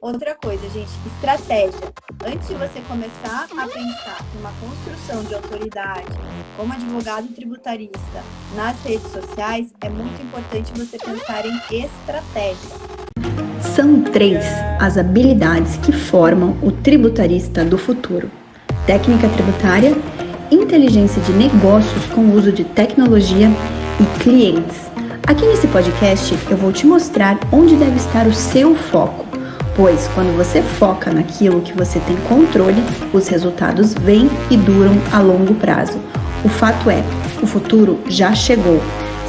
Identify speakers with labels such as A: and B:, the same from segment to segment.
A: Outra coisa, gente, estratégia. Antes de você começar a pensar numa construção de autoridade como advogado tributarista nas redes sociais, é muito importante você pensar em estratégia.
B: São 3 as habilidades que formam o tributarista do futuro: técnica tributária, inteligência de negócios com o uso de tecnologia e clientes. Aqui nesse podcast eu vou te mostrar onde deve estar o seu foco, pois quando você foca naquilo que você tem controle, os resultados vêm e duram a longo prazo. O fato é, o futuro já chegou.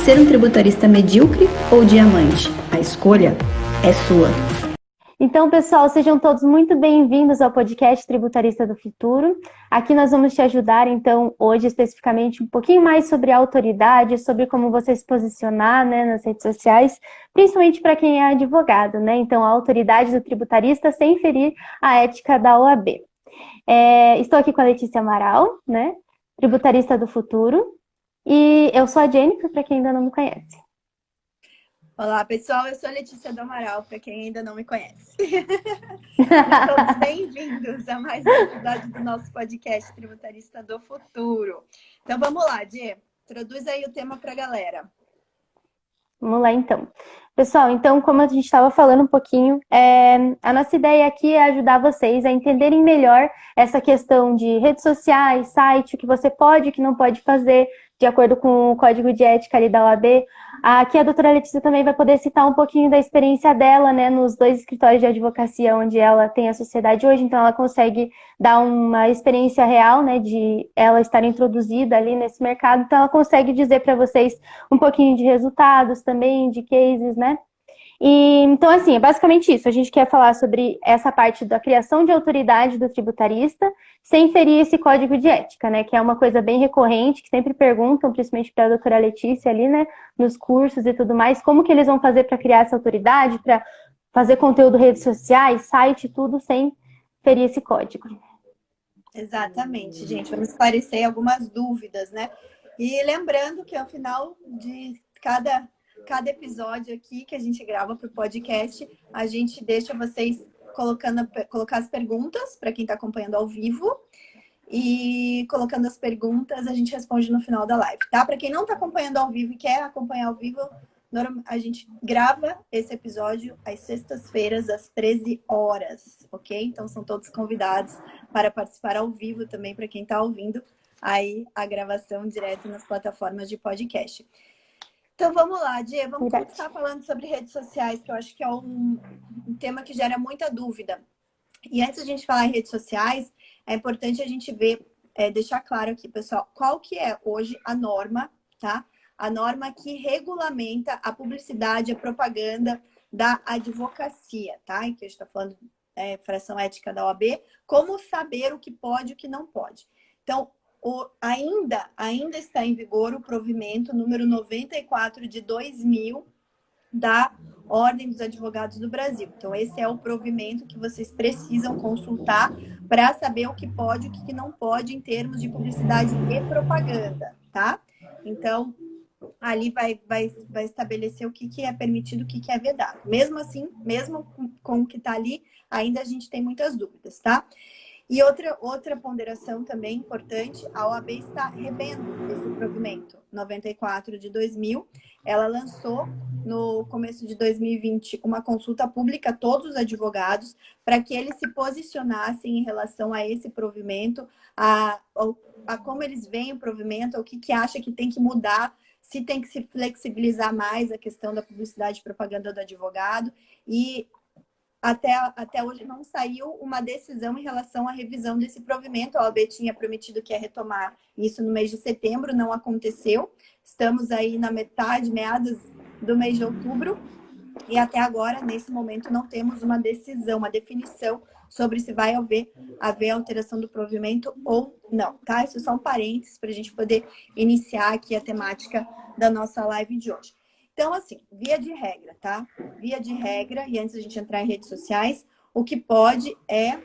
B: Ser um tributarista medíocre ou diamante? A escolha é sua.
C: Então, pessoal, sejam todos muito bem-vindos ao podcast Tributarista do Futuro. Aqui nós vamos te ajudar, então, hoje especificamente um pouquinho mais sobre a autoridade, sobre como você se posicionar, né, nas redes sociais, principalmente para quem é advogado, né? Então, a autoridade do tributarista sem ferir a ética da OAB. Estou aqui com a Letícia Amaral, né, tributarista do futuro, e eu sou a Jennifer, para quem ainda não me conhece.
A: Olá, pessoal, eu sou a Letícia do Amaral, para quem ainda não me conhece. Todos bem-vindos a mais um episódio do nosso podcast Tributarista do Futuro. Então vamos lá, Dê, introduz aí o tema para a galera.
C: Vamos lá, então. Pessoal, então, como a gente estava falando um pouquinho, a nossa ideia aqui é ajudar vocês a entenderem melhor essa questão de redes sociais, site, o que você pode e o que não pode fazer, de acordo com o código de ética ali da OAB. Aqui a doutora Letícia também vai poder citar um pouquinho da experiência dela, né, nos 2 escritórios de advocacia onde ela tem a sociedade hoje, então ela consegue dar uma experiência real, né, de ela estar introduzida ali nesse mercado, então ela consegue dizer para vocês um pouquinho de resultados também, de cases, né? E, então, assim, é basicamente isso. A gente quer falar sobre essa parte da criação de autoridade do tributarista, sem ferir esse código de ética, né? Que é uma coisa bem recorrente, que sempre perguntam, principalmente para a doutora Letícia ali, né? Nos cursos e tudo mais, como que eles vão fazer para criar essa autoridade, para fazer conteúdo redes sociais, site, tudo, sem ferir esse código.
A: Exatamente, gente. Vamos esclarecer algumas dúvidas, né? E lembrando que ao final de cada episódio aqui que a gente grava para o podcast, a gente deixa vocês colocar as perguntas para quem está acompanhando ao vivo. E colocando as perguntas, a gente responde no final da live, tá? Para quem não está acompanhando ao vivo e quer acompanhar ao vivo, a gente grava esse episódio às sextas-feiras, às 13 horas, ok? Então, são todos convidados para participar ao vivo também, para quem está ouvindo aí a gravação direto nas plataformas de podcast. Então, vamos lá, Diego, vamos começar falando sobre redes sociais, que eu acho que é um tema que gera muita dúvida. E antes de a gente falar em redes sociais, é importante a gente ver, deixar claro aqui, pessoal, qual que é hoje a norma, tá? A norma que regulamenta a publicidade, a propaganda da advocacia, tá? E que a gente está falando fração ética da OAB, como saber o que pode e o que não pode. Então, ainda está em vigor o provimento número 94 de 2000 da Ordem dos Advogados do Brasil. Então, esse é o provimento que vocês precisam consultar para saber o que pode e o que não pode em termos de publicidade e propaganda, tá? Então, ali vai estabelecer o que é permitido, o que é vedado. Mesmo assim, mesmo com o que está ali, ainda a gente tem muitas dúvidas, tá? E outra ponderação também importante, a OAB está revendo esse provimento 94 de 2000. Ela lançou no começo de 2020 uma consulta pública a todos os advogados para que eles se posicionassem em relação a esse provimento, a como eles veem o provimento, o que acha que tem que mudar, se tem que se flexibilizar mais a questão da publicidade e propaganda do advogado. E até hoje não saiu uma decisão em relação à revisão desse provimento. A OAB tinha prometido que ia retomar isso no mês de setembro, não aconteceu. Estamos aí na meados do mês de outubro, e até agora, nesse momento, não temos uma decisão, uma definição sobre se vai haver alteração do provimento ou não, tá? Isso são parênteses para a gente poder iniciar aqui a temática da nossa live de hoje. Então, assim, via de regra, tá? Via de regra, e antes da gente entrar em redes sociais, o que pode é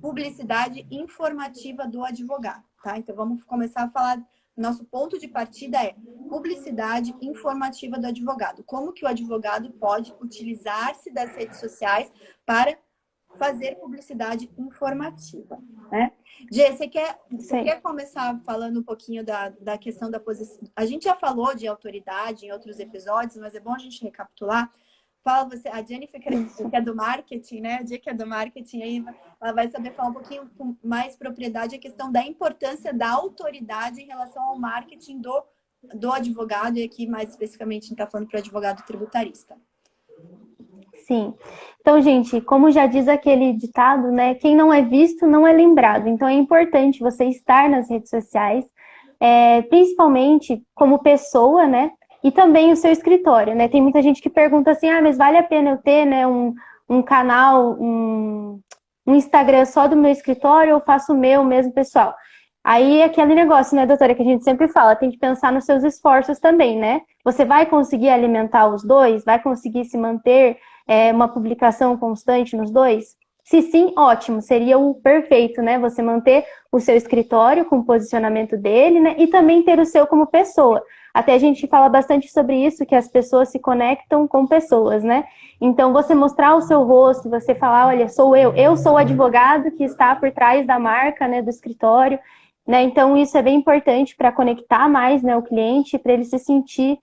A: publicidade informativa do advogado, tá? Então, vamos começar a falar. Nosso ponto de partida é publicidade informativa do advogado. Como que o advogado pode utilizar-se das redes sociais para fazer publicidade informativa, né? Gê, você quer começar falando um pouquinho da questão da posição? A gente já falou de autoridade em outros episódios, mas é bom a gente recapitular. Fala você, a Jennifer, que é do marketing, né? A Gê, que é do marketing, aí ela vai saber falar um pouquinho com mais propriedade a questão da importância da autoridade em relação ao marketing do advogado, e aqui mais especificamente a gente está falando para o advogado tributarista.
C: Sim. Então, gente, como já diz aquele ditado, né? Quem não é visto não é lembrado. Então, é importante você estar nas redes sociais, principalmente como pessoa, né? E também o seu escritório, né? Tem muita gente que pergunta assim, mas vale a pena eu ter, né, um canal, um Instagram só do meu escritório ou faço o meu mesmo, pessoal? Aí é aquele negócio, né, doutora, que a gente sempre fala, tem que pensar nos seus esforços também, né? Você vai conseguir alimentar os dois? Vai conseguir se manter uma publicação constante nos dois? Se sim, ótimo, seria o perfeito, né? Você manter o seu escritório com o posicionamento dele, né? E também ter o seu como pessoa. Até a gente fala bastante sobre isso, que as pessoas se conectam com pessoas, né? Então, você mostrar o seu rosto, você falar, olha, sou eu sou o advogado que está por trás da marca, né, do escritório, né? Então, isso é bem importante para conectar mais, né, o cliente, para ele se sentir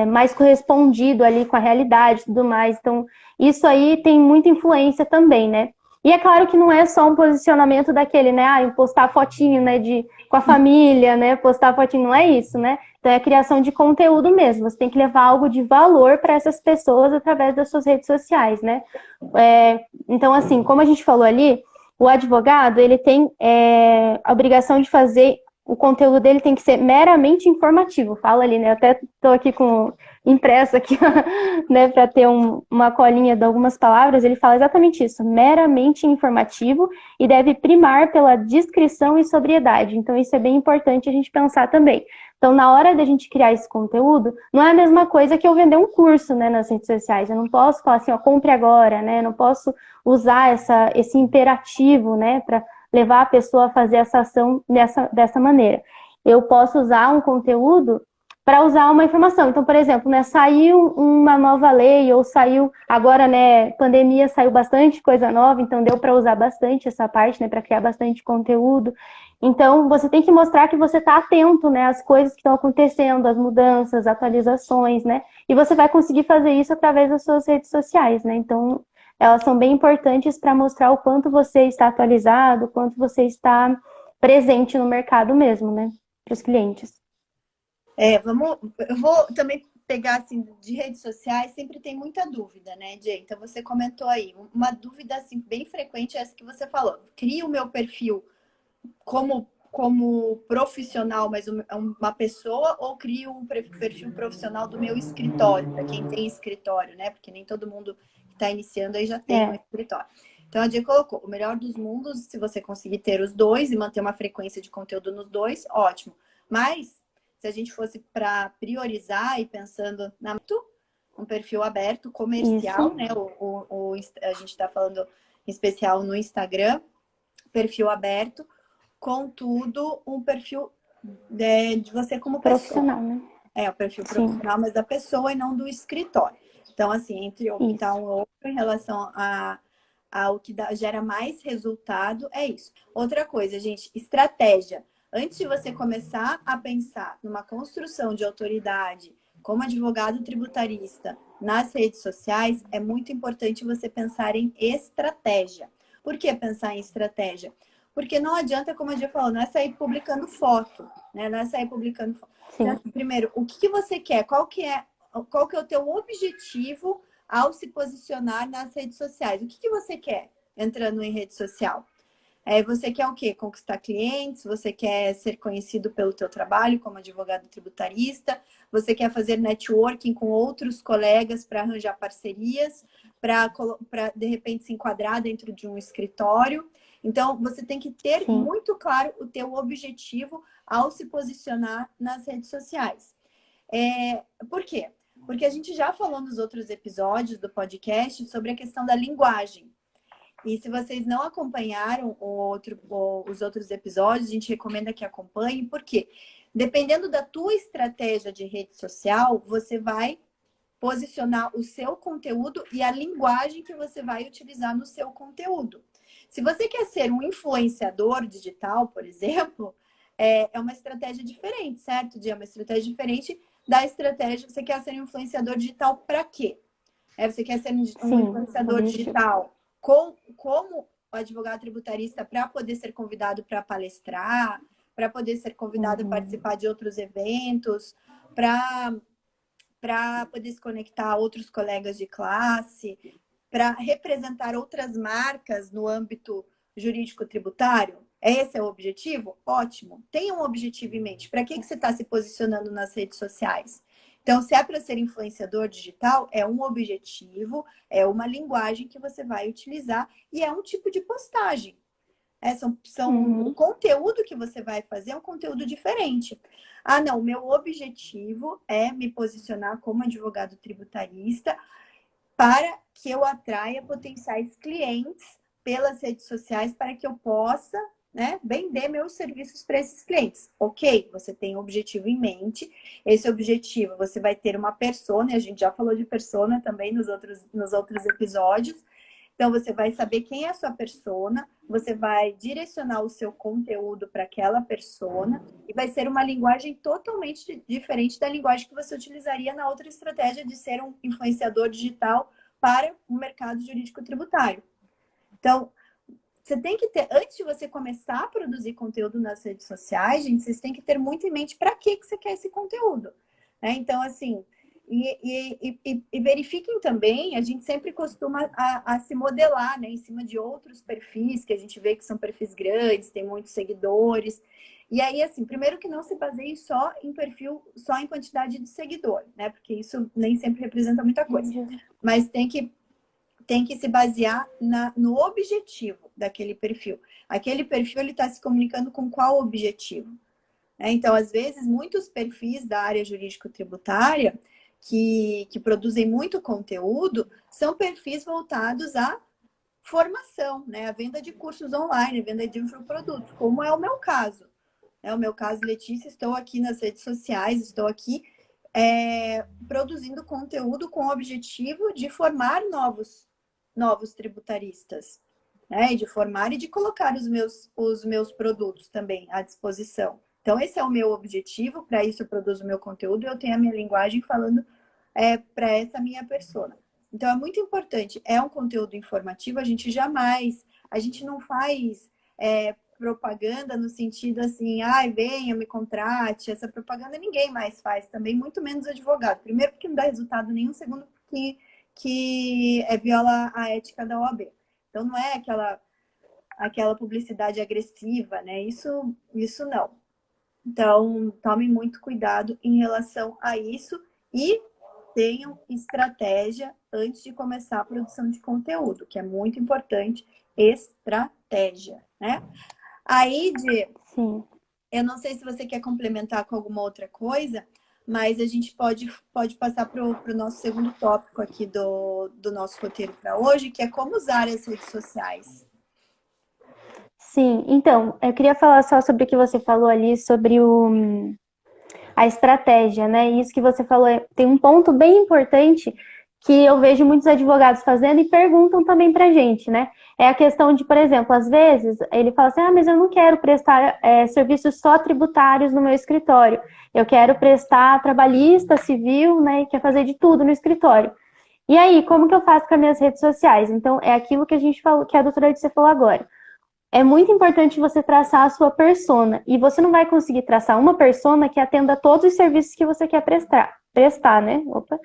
C: mais correspondido ali com a realidade e tudo mais. Então, isso aí tem muita influência também, né? E é claro que não é só um posicionamento daquele, né? Postar fotinho, né, com a família, né? Postar fotinho, não é isso, né? Então, é a criação de conteúdo mesmo. Você tem que levar algo de valor para essas pessoas através das suas redes sociais, né? Então, assim, como a gente falou ali, o advogado, ele tem a obrigação de fazer, o conteúdo dele tem que ser meramente informativo. Fala ali, né? Eu até estou aqui com impresso aqui, né, para ter uma colinha de algumas palavras. Ele fala exatamente isso, meramente informativo, e deve primar pela discrição e sobriedade. Então, isso é bem importante a gente pensar também. Então, na hora da gente criar esse conteúdo, não é a mesma coisa que eu vender um curso, né, nas redes sociais. Eu não posso falar assim, ó, compre agora, né? Eu não posso usar esse imperativo, né, para levar a pessoa a fazer essa ação dessa maneira. Eu posso usar um conteúdo para usar uma informação. Então, por exemplo, né, saiu uma nova lei, ou saiu, agora, né, pandemia, saiu bastante coisa nova, então deu para usar bastante essa parte, né, para criar bastante conteúdo. Então, você tem que mostrar que você está atento, né, às coisas que estão acontecendo, às mudanças, atualizações, né, e você vai conseguir fazer isso através das suas redes sociais, né, então elas são bem importantes para mostrar o quanto você está atualizado, o quanto você está presente no mercado mesmo, né, para os clientes.
A: Eu vou também pegar, assim, de redes sociais, sempre tem muita dúvida, né, Jay? Então, você comentou aí, uma dúvida, assim, bem frequente é essa que você falou. Cria o meu perfil como profissional, mas uma pessoa, ou crio um perfil profissional do meu escritório, para quem tem escritório, né? Porque nem todo mundo que está iniciando aí já tem um escritório. Então, a Jay colocou, o melhor dos mundos, se você conseguir ter os dois e manter uma frequência de conteúdo nos dois, ótimo. Mas, se a gente fosse para priorizar e pensando um perfil aberto, comercial, isso, né? A gente está falando em especial no Instagram, perfil aberto, contudo, um perfil de você como
C: profissional, né?
A: O perfil profissional, mas da pessoa e não do escritório. Então, assim, entre optar um ou outro em relação ao que gera mais resultado, é isso. Outra coisa, gente, estratégia. Antes de você começar a pensar numa construção de autoridade como advogado tributarista nas redes sociais, é muito importante você pensar em estratégia. Por que pensar em estratégia? Porque não adianta, como a Gia falou, não é sair publicando foto, né? Não é sair publicando foto. Então, primeiro, o que você quer? Qual que é o teu objetivo ao se posicionar nas redes sociais? O que você quer entrando em rede social? Você quer o quê? Conquistar clientes? Você quer ser conhecido pelo teu trabalho como advogado tributarista? Você quer fazer networking com outros colegas para arranjar parcerias? Para, de repente, se enquadrar dentro de um escritório? Então, você tem que ter muito claro o teu objetivo ao se posicionar nas redes sociais. Por quê? Porque a gente já falou nos outros episódios do podcast sobre a questão da linguagem. E se vocês não acompanharam os outros episódios, a gente recomenda que acompanhem, porque dependendo da tua estratégia de rede social, você vai posicionar o seu conteúdo e a linguagem que você vai utilizar no seu conteúdo. Se você quer ser um influenciador digital, por exemplo, é uma estratégia diferente, certo? É uma estratégia diferente da estratégia que você quer ser um influenciador digital para quê? Você quer ser um influenciador digital como advogado tributarista para poder ser convidado para palestrar, para poder ser convidado a participar de outros eventos, para poder se conectar a outros colegas de classe, para representar outras marcas no âmbito jurídico-tributário? Esse é o objetivo? Ótimo. Tenha um objetivo em mente. Para que você está se posicionando nas redes sociais? Então, se é para ser influenciador digital, é um objetivo, é uma linguagem que você vai utilizar e é um tipo de postagem. O conteúdo que você vai fazer é um conteúdo diferente. Ah, não, meu objetivo é me posicionar como advogado tributarista para que eu atraia potenciais clientes pelas redes sociais para que eu possa, né, vender meus serviços para esses clientes. Ok, você tem um objetivo em mente. Esse objetivo, você vai ter uma persona, e a gente já falou de persona também nos outros episódios. Então, você vai saber quem é a sua persona, você vai direcionar o seu conteúdo para aquela persona e vai ser uma linguagem totalmente diferente da linguagem que você utilizaria na outra estratégia de ser um influenciador digital para o mercado jurídico tributário. Então, você tem que ter, antes de você começar a produzir conteúdo nas redes sociais, gente, vocês têm que ter muito em mente para que você quer esse conteúdo, né? Então, assim, e verifiquem também, a gente sempre costuma a se modelar, né, em cima de outros perfis, que a gente vê que são perfis grandes, tem muitos seguidores. E aí, assim, primeiro que não se baseie só em perfil, só em quantidade de seguidor, né? Porque isso nem sempre representa muita coisa. Mas tem que se basear no objetivo daquele perfil. Aquele perfil, ele está se comunicando com qual objetivo? Então, às vezes, muitos perfis da área jurídico-tributária que produzem muito conteúdo são perfis voltados à formação, né? A venda de cursos online, a venda de infoprodutos, como é o meu caso. É o meu caso, Letícia, estou aqui nas redes sociais, estou aqui produzindo conteúdo com o objetivo de formar novos tributaristas, né? E de formar e de colocar os meus produtos também à disposição. Então, esse é o meu objetivo, para isso eu produzo o meu conteúdo e eu tenho a minha linguagem falando para essa minha persona. Então, é muito importante, é um conteúdo informativo, a gente não faz propaganda no sentido assim, venha, me contrate, essa propaganda ninguém mais faz também, muito menos advogado. Primeiro porque não dá resultado nenhum, segundo que viola a ética da OAB. Então, não é aquela publicidade agressiva, né? Isso não. Então, tome muito cuidado em relação a isso e tenham estratégia antes de começar a produção de conteúdo, que é muito importante, estratégia, né? Aí,
C: Sim.
A: Eu não sei se você quer complementar com alguma outra coisa, mas a gente pode passar para o nosso segundo tópico aqui do nosso roteiro para hoje, que é como usar as redes sociais.
C: Sim, então, eu queria falar só sobre o que você falou ali, sobre a estratégia, né? Isso que você falou, tem um ponto bem importante que eu vejo muitos advogados fazendo e perguntam também pra gente, né? É a questão de, por exemplo, às vezes ele fala assim, mas eu não quero prestar serviços só tributários no meu escritório. Eu quero prestar trabalhista, civil, né? E quer fazer de tudo no escritório. E aí, como que eu faço com as minhas redes sociais? Então, é aquilo que a gente falou, que a doutora Letícia falou agora. É muito importante você traçar a sua persona. E você não vai conseguir traçar uma persona que atenda a todos os serviços que você quer prestar, né? Opa.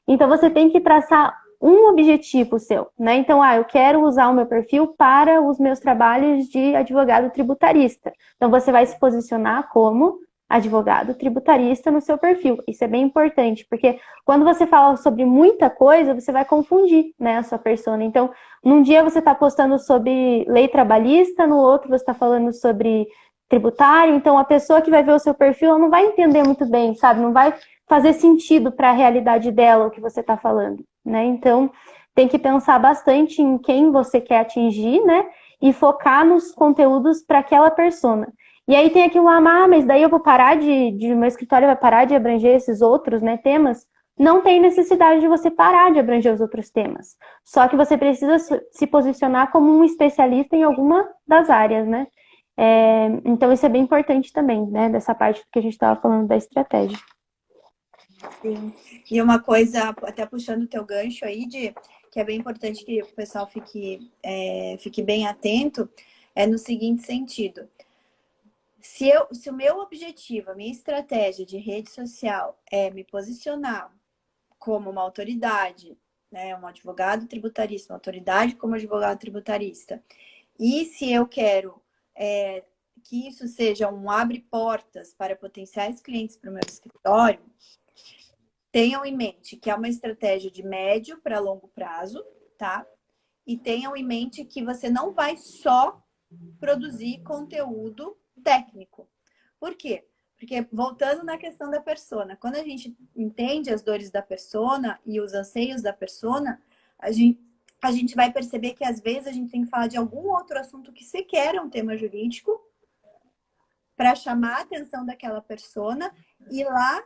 C: Então, você tem que traçar um objetivo seu, né? Então, eu quero usar o meu perfil para os meus trabalhos de advogado tributarista. Então, você vai se posicionar como advogado tributarista no seu perfil. Isso é bem importante, porque quando você fala sobre muita coisa, você vai confundir, né, a sua persona. Então, num dia você está postando sobre lei trabalhista, no outro você está falando sobre tributário. Então, a pessoa que vai ver o seu perfil, ela não vai entender muito bem, sabe? Não vai fazer sentido para a realidade dela o que você está falando, né? Então, tem que pensar bastante em quem você quer atingir, né? E focar nos conteúdos para aquela persona. E aí tem aquilo lá, mas daí eu vou parar meu escritório vai parar de abranger esses outros, né, temas? não tem necessidade de você parar de abranger os outros temas. Só que você precisa se posicionar como um especialista em alguma das áreas, né? Então isso é bem importante também, né? Dessa parte que a gente estava falando da estratégia.
A: Sim. E uma coisa, até puxando o teu gancho aí, que é bem importante que o pessoal fique bem atento, é no seguinte sentido. Se o meu objetivo, a minha estratégia de rede social é me posicionar como uma autoridade, né, um advogado tributarista, uma autoridade como advogado tributarista, e se eu quero que isso seja um abre portas para potenciais clientes para o meu escritório, tenham em mente que é uma estratégia de médio para longo prazo, tá? E tenham em mente que você não vai só produzir conteúdo técnico. Por quê? Porque, voltando na questão da persona, quando a gente entende as dores da persona e os anseios da persona, a gente vai perceber que, às vezes, a gente tem que falar de algum outro assunto que sequer é um tema jurídico para chamar a atenção daquela persona e lá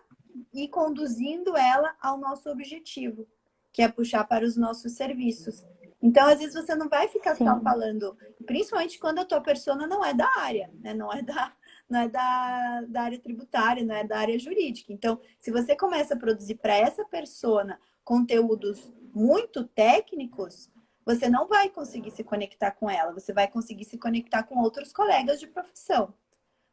A: ir conduzindo ela ao nosso objetivo, que é puxar para os nossos serviços. Então, às vezes, você não vai ficar só falando, principalmente quando a tua persona não é da área, né? Não é da área tributária, não é da área jurídica. Então, se você começa a produzir para essa persona conteúdos muito técnicos, você não vai conseguir se conectar com ela, você vai conseguir se conectar com outros colegas de profissão.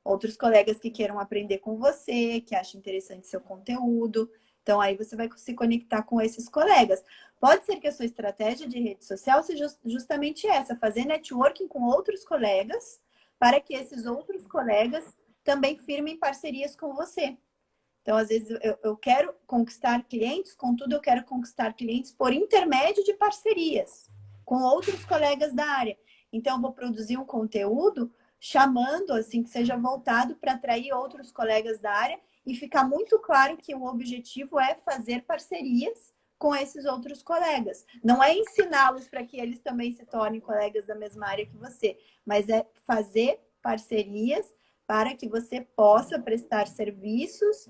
A: Outros colegas que queiram aprender com você, que achem interessante seu conteúdo. Então, aí você vai se conectar com esses colegas. Pode ser que a sua estratégia de rede social seja justamente essa, fazer networking com outros colegas, para que esses outros colegas também firmem parcerias com você. Então, às vezes, eu quero conquistar clientes, contudo, eu quero conquistar clientes por intermédio de parcerias com outros colegas da área. Então, eu vou produzir um conteúdo chamando, assim, que seja voltado para atrair outros colegas da área e ficar muito claro que o objetivo é fazer parcerias com esses outros colegas. Não é ensiná-los para que eles também se tornem colegas da mesma área que você, mas é fazer parcerias para que você possa prestar serviços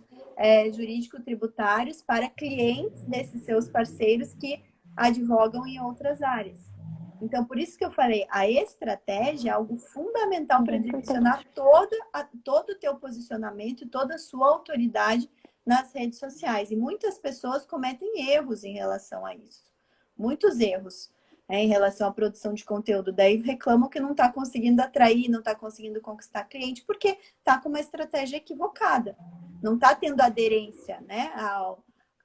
A: jurídico-tributários para clientes desses seus parceiros que advogam em outras áreas. Então, por isso que eu falei, a estratégia é algo fundamental para direcionar todo o teu posicionamento e toda a sua autoridade nas redes sociais. E muitas pessoas cometem erros em relação a isso. Muitos erros em relação à produção de conteúdo. Daí reclamam que não está conseguindo atrair, não está conseguindo conquistar cliente, porque está com uma estratégia equivocada. Não está tendo aderência, né,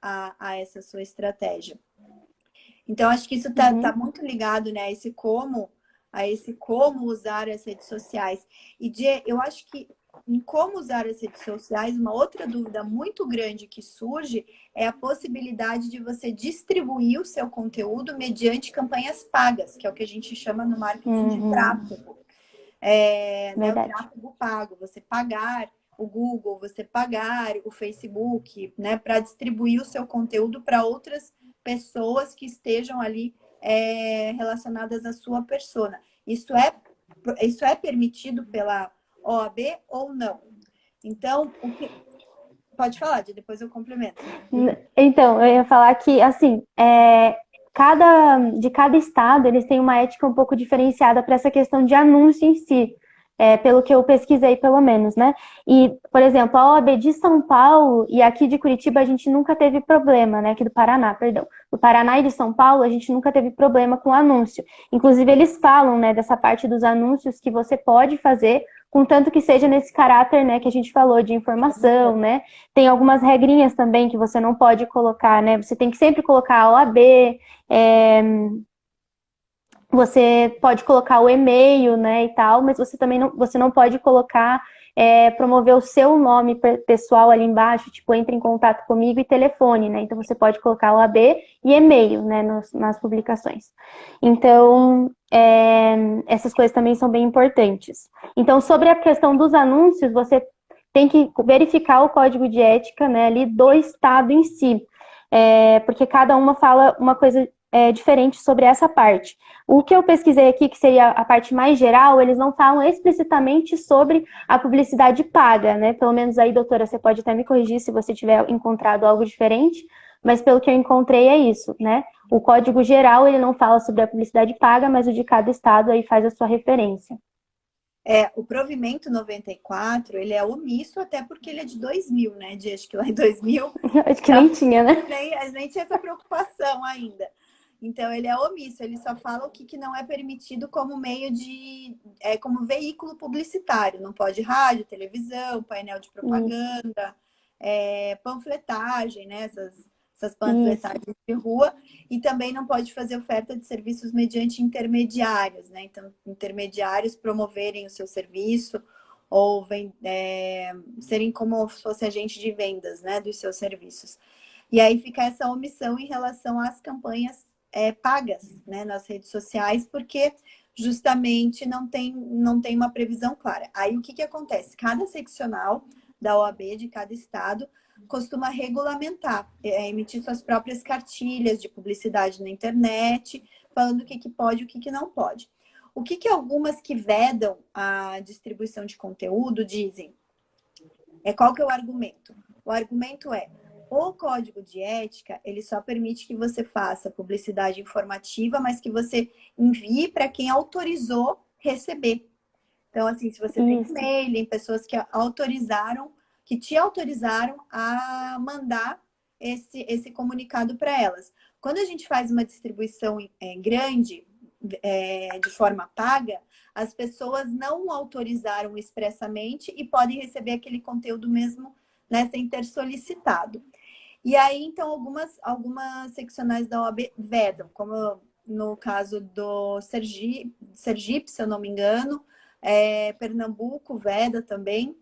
A: a essa sua estratégia. Então, acho que isso tá muito ligado, né, a esse como usar as redes sociais. E eu acho que em como usar as redes sociais, uma outra dúvida muito grande que surge é a possibilidade de você distribuir o seu conteúdo mediante campanhas pagas, que é o que a gente chama no marketing de tráfego. Né, o tráfego pago, você pagar o Google, você pagar o Facebook, né, para distribuir o seu conteúdo para outras pessoas que estejam ali relacionadas à sua persona. Isso é permitido pela OAB ou não? Então, pode falar, depois eu complemento.
C: Então, eu ia falar que, assim, de cada estado, eles têm uma ética um pouco diferenciada para essa questão de anúncio em si. Pelo que eu pesquisei, pelo menos, né? E, por exemplo, a OAB de São Paulo e aqui de Curitiba a gente nunca teve problema, né? Aqui do Paraná, perdão. Do Paraná e de São Paulo a gente nunca teve problema com anúncio. Inclusive, eles falam, né, dessa parte dos anúncios que você pode fazer, contanto que seja nesse caráter, né, que a gente falou de informação, né? Tem algumas regrinhas também que você não pode colocar, né? Você tem que sempre colocar a OAB, você pode colocar o e-mail, né, e tal, mas você não pode colocar, promover o seu nome pessoal ali embaixo, tipo, entre em contato comigo e telefone, né, então você pode colocar o AB e e-mail, né, nas publicações. Então, essas coisas também são bem importantes. Então, sobre a questão dos anúncios, você tem que verificar o código de ética, né, ali do estado em si, porque cada uma fala uma coisa diferente sobre essa parte. O que eu pesquisei aqui, que seria a parte mais geral, eles não falam explicitamente sobre a publicidade paga, né? Pelo menos aí, doutora, você pode até me corrigir se você tiver encontrado algo diferente, mas pelo que eu encontrei é isso, né? O código geral, ele não fala sobre a publicidade paga, mas o de cada estado aí faz a sua referência.
A: O provimento 94, ele é omisso até porque ele é de 2000, né? Acho que lá em 2000
C: Acho que nem tinha, né?
A: nem tinha essa preocupação ainda. Então, ele é omisso, ele só fala o que não é permitido como meio como veículo publicitário. Não pode rádio, televisão, painel de propaganda, panfletagem, né? Essas panfletagens de rua. E também não pode fazer oferta de serviços mediante intermediários, né? Então, intermediários promoverem o seu serviço ou serem como se fosse agente de vendas, né? Dos seus serviços. E aí fica essa omissão em relação às campanhas pagas, né, nas redes sociais, porque justamente não tem uma previsão clara. Aí o que acontece? Cada seccional da OAB de cada estado costuma regulamentar, emitir suas próprias cartilhas de publicidade na internet, falando o que pode e o que não pode. O que algumas que vedam a distribuição de conteúdo dizem? Qual que é o argumento? O argumento o código de ética, ele só permite que você faça publicidade informativa, mas que você envie para quem autorizou receber. Então, assim, se você tem e-mail, em pessoas que te autorizaram a mandar esse comunicado para elas. Quando a gente faz uma distribuição grande, de forma paga, as pessoas não autorizaram expressamente e podem receber aquele conteúdo mesmo, né, sem ter solicitado. E aí, então, algumas seccionais da OAB vedam, como no caso do Sergipe, se eu não me engano, Pernambuco veda também.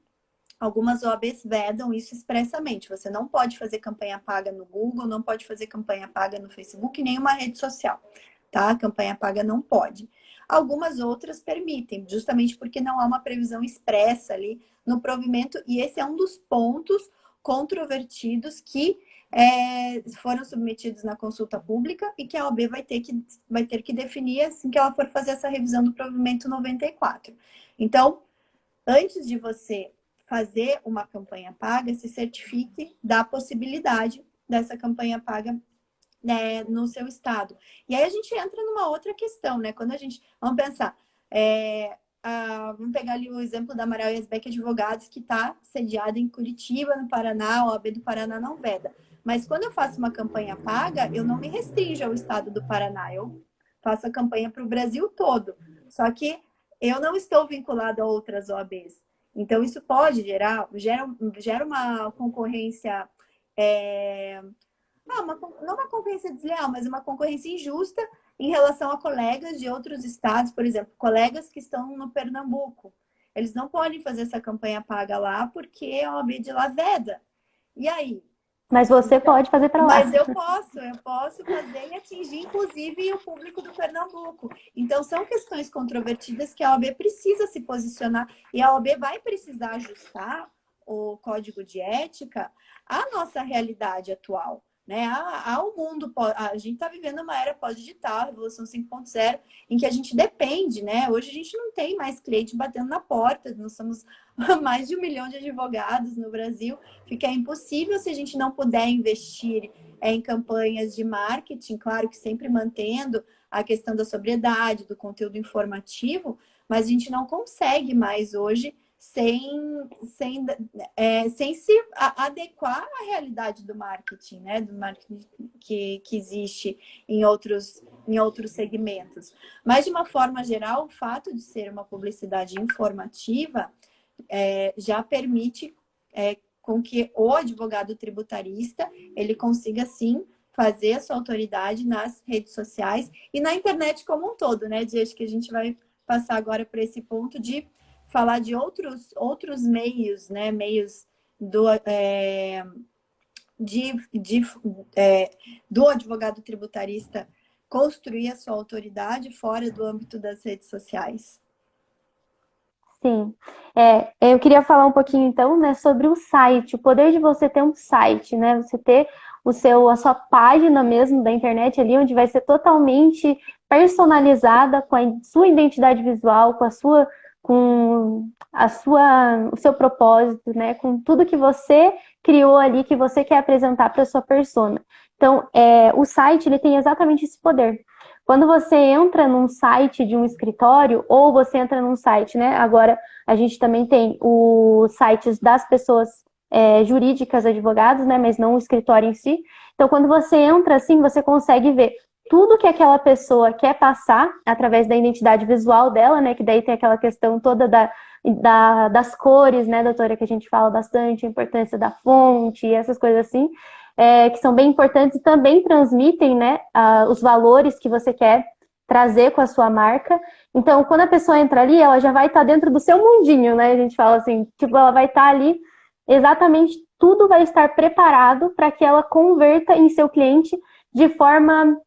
A: Algumas OABs vedam isso expressamente. Você não pode fazer campanha paga no Google, não pode fazer campanha paga no Facebook, nenhuma rede social, tá? Campanha paga não pode. Algumas outras permitem, justamente porque não há uma previsão expressa ali no provimento, e esse é um dos pontos controvertidos que foram submetidos na consulta pública e que a OAB vai ter que definir assim que ela for fazer essa revisão do provimento 94. Então, antes de você fazer uma campanha paga, se certifique da possibilidade dessa campanha paga, né, no seu estado. E aí a gente entra numa outra questão, né? Vamos pensar, vamos pegar ali o exemplo da Amaral Yazbek Advogados, que está sediada em Curitiba, no Paraná, a OAB do Paraná não veda. Mas quando eu faço uma campanha paga, eu não me restringo ao estado do Paraná, eu faço a campanha para o Brasil todo. Só que eu não estou vinculada a outras OABs. Então, isso pode gera uma concorrência, não uma concorrência desleal, mas uma concorrência injusta em relação a colegas de outros estados, por exemplo, colegas que estão no Pernambuco. Eles não podem fazer essa campanha paga lá porque a OAB de lá veda. E aí?
C: Mas você pode fazer para lá.
A: Mas eu posso fazer e atingir, inclusive, o público do Pernambuco. Então, são questões controvertidas que a OAB precisa se posicionar e a OAB vai precisar ajustar o código de ética à nossa realidade atual, né? Ao mundo, a gente está vivendo uma era pós-digital, Revolução 5.0, em que a gente depende, né? Hoje a gente não tem mais cliente batendo na porta, nós somos mais de 1 milhão de advogados no Brasil, fica impossível se a gente não puder investir em campanhas de marketing, claro que sempre mantendo a questão da sobriedade, do conteúdo informativo, mas a gente não consegue mais hoje sem se adequar à realidade do marketing, né? Do marketing que existe em outros segmentos. Mas, de uma forma geral, o fato de ser uma publicidade informativa já permite com que o advogado tributarista ele consiga, sim, fazer a sua autoridade nas redes sociais e na internet como um todo, né? Acho que a gente vai passar agora para esse ponto de falar de outros meios, né? Meios do advogado tributarista construir a sua autoridade fora do âmbito das redes sociais.
C: Sim. Eu queria falar um pouquinho, então, né, sobre o site, o poder de você ter um site, né? Você ter a sua página mesmo da internet ali, onde vai ser totalmente personalizada com a sua identidade visual, com o seu propósito, né? Com tudo que você criou ali, que você quer apresentar para a sua persona. Então, o site ele tem exatamente esse poder. Quando você entra num site de um escritório, ou você entra num site, né? Agora, a gente também tem os sites das pessoas jurídicas, advogados, né? Mas não o escritório em si. Então, quando você entra assim, você consegue ver tudo que aquela pessoa quer passar através da identidade visual dela, né? Que daí tem aquela questão toda das cores, né, doutora, que a gente fala bastante, a importância da fonte, essas coisas assim, que são bem importantes e também transmitem, né, os valores que você quer trazer com a sua marca. Então, quando a pessoa entra ali, ela já vai estar dentro do seu mundinho, né? A gente fala assim, tipo, ela vai estar ali, exatamente tudo vai estar preparado para que ela converta em seu cliente de forma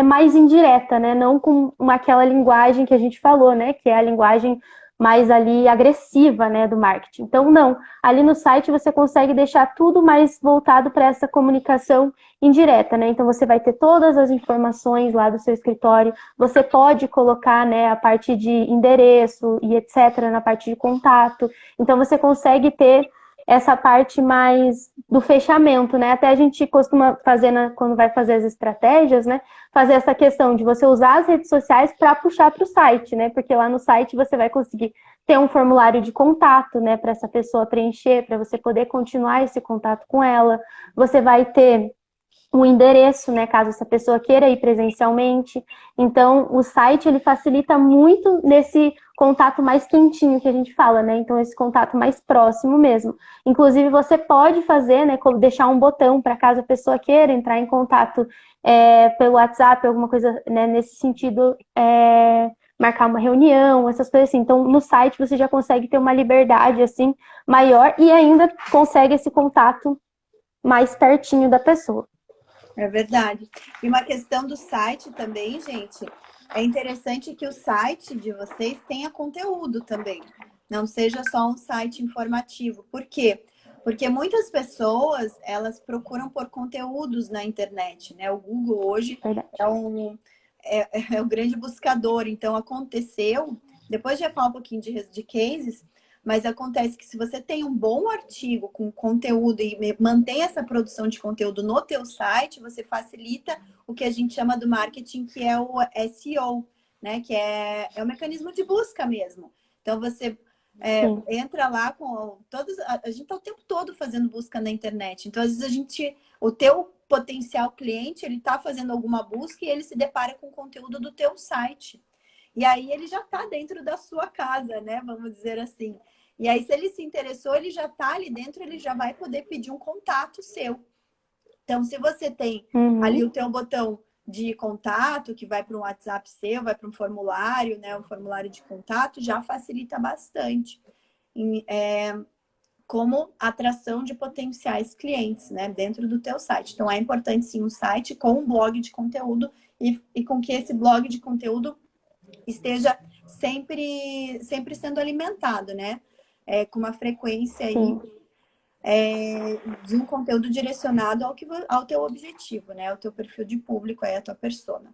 C: mais indireta, né? Não com aquela linguagem que a gente falou, né? Que é a linguagem mais ali agressiva, né, do marketing. Então, não. Ali no site você consegue deixar tudo mais voltado para essa comunicação indireta, né? Então, você vai ter todas as informações lá do seu escritório. Você pode colocar, né, a parte de endereço e etc. na parte de contato. Então, você consegue ter essa parte mais do fechamento, né? Até a gente costuma fazer, quando vai fazer as estratégias, né? Fazer essa questão de você usar as redes sociais para puxar para o site, né? Porque lá no site você vai conseguir ter um formulário de contato, né? Para essa pessoa preencher, para você poder continuar esse contato com ela. Você vai ter o endereço, né, caso essa pessoa queira ir presencialmente. Então, o site, ele facilita muito nesse contato mais quentinho que a gente fala, né? Então, esse contato mais próximo mesmo. Inclusive, você pode fazer, né, deixar um botão para caso a pessoa queira entrar em contato pelo WhatsApp, alguma coisa, né, nesse sentido, marcar uma reunião, essas coisas assim. Então, no site, você já consegue ter uma liberdade, assim, maior e ainda consegue esse contato mais pertinho da pessoa.
A: É verdade. E uma questão do site também, gente, é interessante que o site de vocês tenha conteúdo também. Não seja só um site informativo. Por quê? Porque muitas pessoas, elas procuram por conteúdos na internet, né? O Google hoje é um grande buscador. Então, aconteceu... Depois já falar um pouquinho de cases... Mas acontece que se você tem um bom artigo com conteúdo e mantém essa produção de conteúdo no teu site, você facilita o que a gente chama do marketing, que é o SEO, né? Que é o mecanismo de busca mesmo. Então, você entra lá com todos... A gente está o tempo todo fazendo busca na internet. Então, às vezes, o teu potencial cliente, ele está fazendo alguma busca e ele se depara com o conteúdo do teu site. E aí ele já está dentro da sua casa, né? Vamos dizer assim. E aí, se ele se interessou, ele já está ali dentro, ele já vai poder pedir um contato seu. Então, se você tem ali o teu botão de contato, que vai para um WhatsApp seu, vai para um formulário, né? Um formulário de contato, já facilita bastante. Como atração de potenciais clientes, né? Dentro do teu site. Então, é importante, sim, um site com um blog de conteúdo e com que esse blog de conteúdo esteja sempre sendo alimentado, né? Com uma frequência aí, de um conteúdo direcionado ao teu objetivo, né? Ao teu perfil de público, a tua persona.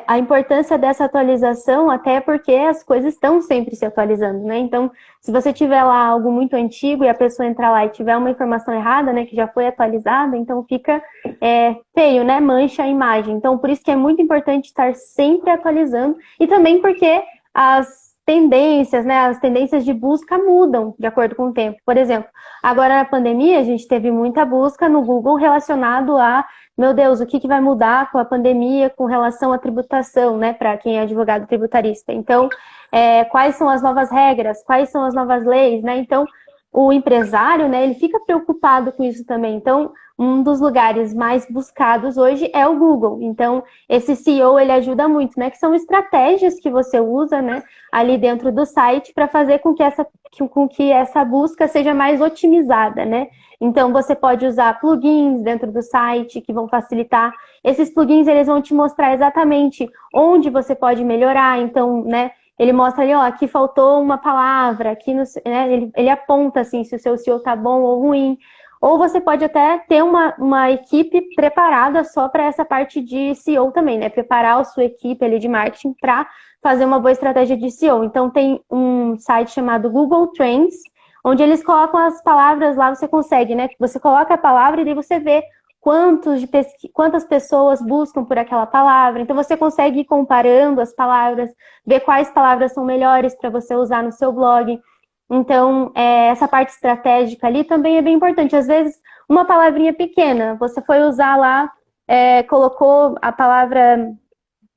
C: A importância dessa atualização, até porque as coisas estão sempre se atualizando, né? Então, se você tiver lá algo muito antigo e a pessoa entrar lá e tiver uma informação errada, né, que já foi atualizada, então fica feio, né? Mancha a imagem. Então, por isso que é muito importante estar sempre atualizando e também porque as tendências, né, as tendências de busca mudam de acordo com o tempo. Por exemplo, agora na pandemia a gente teve muita busca no Google relacionado a, meu Deus, o que vai mudar com a pandemia com relação à tributação, né, para quem é advogado tributarista. Então, quais são as novas regras, quais são as novas leis, né? Então, o empresário, né, ele fica preocupado com isso também. Então, um dos lugares mais buscados hoje é o Google. Então, esse SEO, ele ajuda muito, né? Que são estratégias que você usa, né, ali dentro do site para fazer com que essa busca seja mais otimizada, né? Então, você pode usar plugins dentro do site que vão facilitar. Esses plugins, eles vão te mostrar exatamente onde você pode melhorar. Então, né, ele mostra ali, ó, aqui faltou uma palavra, aqui né, ele aponta assim se o seu SEO tá bom ou ruim. Ou você pode até ter uma equipe preparada só para essa parte de SEO também, né? Preparar a sua equipe ali de marketing para fazer uma boa estratégia de SEO. Então tem um site chamado Google Trends, onde eles colocam as palavras lá, você consegue, né? Você coloca a palavra e daí você vê quantas pessoas buscam por aquela palavra. Então, você consegue ir comparando as palavras, ver quais palavras são melhores para você usar no seu blog. Então, essa parte estratégica ali também é bem importante. Às vezes, uma palavrinha pequena, você foi usar lá, colocou a palavra...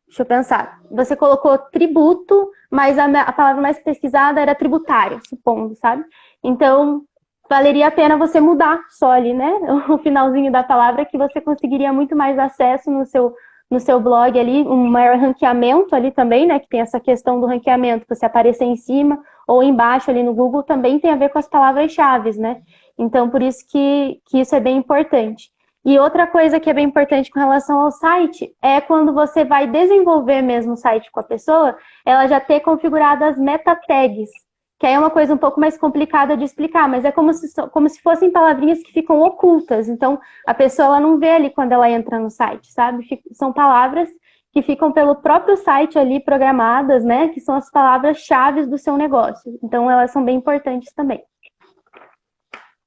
C: Deixa eu pensar. Você colocou tributo, mas a palavra mais pesquisada era tributário, supondo, sabe? Então, valeria a pena você mudar só ali, né? O finalzinho da palavra, que você conseguiria muito mais acesso no seu blog ali, um maior ranqueamento ali também, né? Que tem essa questão do ranqueamento, você aparecer em cima ou embaixo ali no Google, também tem a ver com as palavras-chave, né? Então, por isso que isso é bem importante. E outra coisa que é bem importante com relação ao site é quando você vai desenvolver mesmo o site com a pessoa, ela já ter configurado as meta tags, que aí é uma coisa um pouco mais complicada de explicar, mas é como se fossem palavrinhas que ficam ocultas. Então, a pessoa ela não vê ali quando ela entra no site, sabe? São palavras que ficam pelo próprio site ali programadas, né? Que são as palavras-chave do seu negócio. Então, elas são bem importantes também.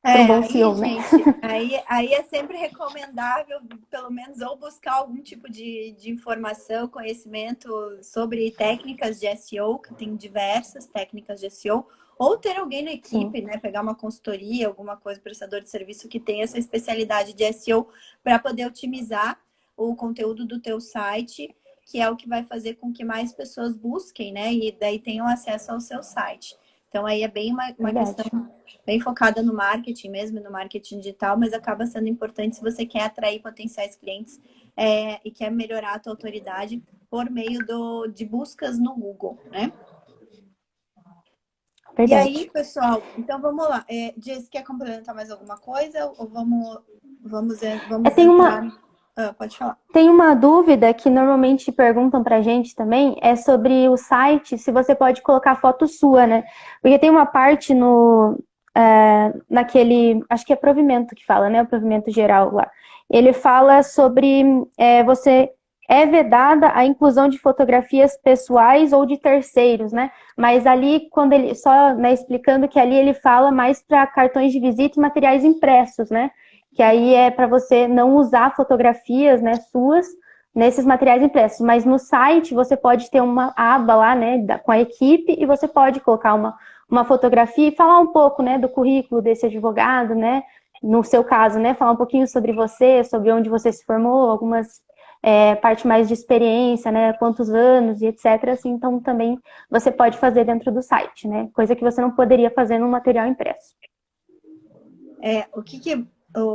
C: Para um bom SEO, né?
A: Gente, aí é sempre recomendável, pelo menos, ou buscar algum tipo de informação, conhecimento sobre técnicas de SEO, que tem diversas técnicas de SEO, ou ter alguém na equipe, né? Pegar uma consultoria, alguma coisa, prestador de serviço que tenha essa especialidade de SEO para poder otimizar o conteúdo do teu site, que é o que vai fazer com que mais pessoas busquem, né? E daí tenham acesso ao seu site. Então, aí é bem uma questão bem focada no marketing mesmo, no marketing digital, mas acaba sendo importante se você quer atrair potenciais clientes e quer melhorar a tua autoridade por meio de buscas no Google, né? Verdade. E aí, pessoal, então vamos lá. Jess, quer complementar mais alguma coisa? Ou vamos entrar... pode falar.
C: Tem uma dúvida que normalmente perguntam pra gente também, é sobre o site, se você pode colocar foto sua, né? Porque tem uma parte naquele, acho que é provimento que fala, né? O provimento geral lá. Ele fala sobre você é vedada a inclusão de fotografias pessoais ou de terceiros, né? Mas ali, quando ele, só né, explicando que ali ele fala mais para cartões de visita e materiais impressos, né? Que aí é para você não usar fotografias, né, suas nesses materiais impressos. Mas no site você pode ter uma aba lá, né, com a equipe e você pode colocar uma fotografia e falar um pouco, né, do currículo desse advogado, né, no seu caso, né, falar um pouquinho sobre você, sobre onde você se formou, algumas parte mais de experiência, né, quantos anos e etc. Assim, então também você pode fazer dentro do site, né, coisa que você não poderia fazer no material impresso.
A: O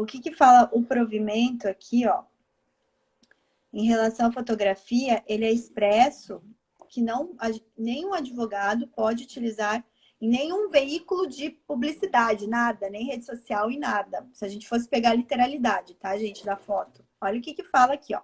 A: que fala o provimento aqui, ó, em relação à fotografia, ele é expresso que nenhum advogado pode utilizar em nenhum veículo de publicidade, nada, nem rede social e nada. Se a gente fosse pegar a literalidade, tá, gente, da foto. Olha o que fala aqui, ó.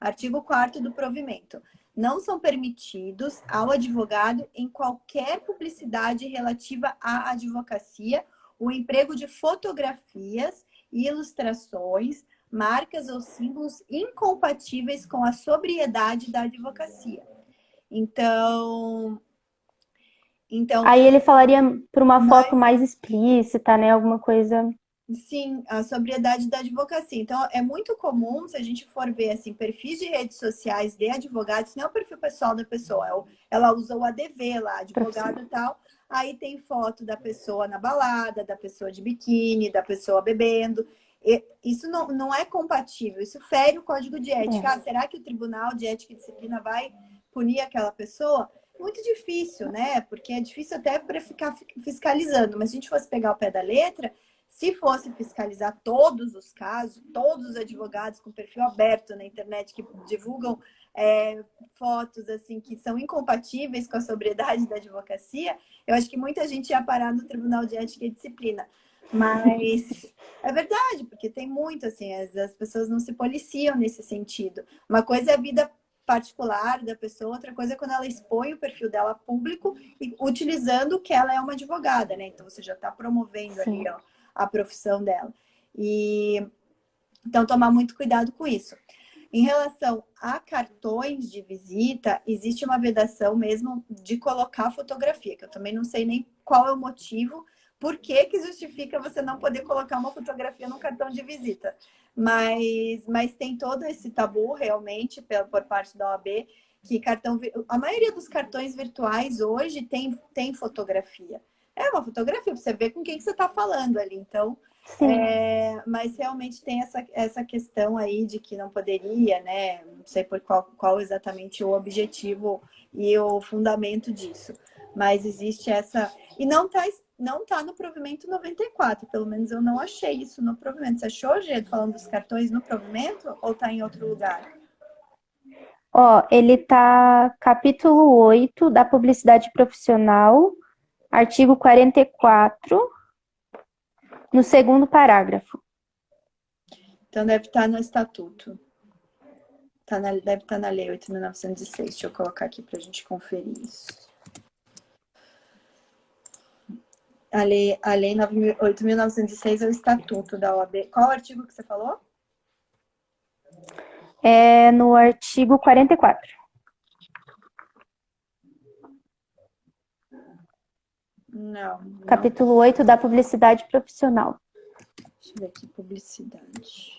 A: Artigo 4º do provimento. Não são permitidos ao advogado em qualquer publicidade relativa à advocacia o emprego de fotografias, ilustrações, marcas ou símbolos incompatíveis com a sobriedade da advocacia. Então
C: aí ele falaria para uma foto mais explícita, né? Alguma coisa...
A: Sim, a sobriedade da advocacia. Então, é muito comum, se a gente for ver, assim, perfis de redes sociais de advogados, não é o perfil pessoal da pessoa, ela usa o ADV lá, advogado e tal, aí tem foto da pessoa na balada, da pessoa de biquíni, da pessoa bebendo. Isso não é compatível, isso fere o código de ética. Será que o Tribunal de Ética e Disciplina vai punir aquela pessoa? Muito difícil, né? Porque é difícil até para ficar fiscalizando, mas se a gente fosse pegar o pé da letra, se fosse fiscalizar todos os casos, todos os advogados com perfil aberto na internet que divulgam fotos assim que são incompatíveis com a sobriedade da advocacia, eu acho que muita gente ia parar no Tribunal de Ética e Disciplina. Mas é verdade, porque tem muito, assim, as pessoas não se policiam nesse sentido. Uma coisa é a vida particular da pessoa, outra coisa é quando ela expõe o perfil dela público e utilizando que ela é uma advogada, né? Então você já está promovendo ali, ó, a profissão dela. Então, tomar muito cuidado com isso. Em relação a cartões de visita, existe uma vedação mesmo de colocar fotografia, que eu também não sei nem qual é o motivo, por que justifica você não poder colocar uma fotografia no cartão de visita. mas tem todo esse tabu realmente por parte da OAB, que a maioria dos cartões virtuais hoje tem fotografia. É uma fotografia para você ver com quem que você está falando ali. Então, mas realmente tem essa questão aí de que não poderia, né? Não sei por qual exatamente o objetivo e o fundamento disso. Mas existe essa... E não tá no provimento 94, pelo menos eu não achei isso no provimento. Você achou, Gê, falando dos cartões no provimento ou tá em outro lugar?
C: Ó, ele tá capítulo 8 da publicidade profissional, artigo 44, no segundo parágrafo.
A: Então deve estar no estatuto. Deve estar na lei 8.906. Deixa eu colocar aqui para a gente conferir isso. A lei 8.906 é o estatuto da OAB. Qual artigo que você falou?
C: É no artigo 44.
A: Não.
C: Capítulo 8 da publicidade profissional.
A: Deixa eu ver aqui, publicidade.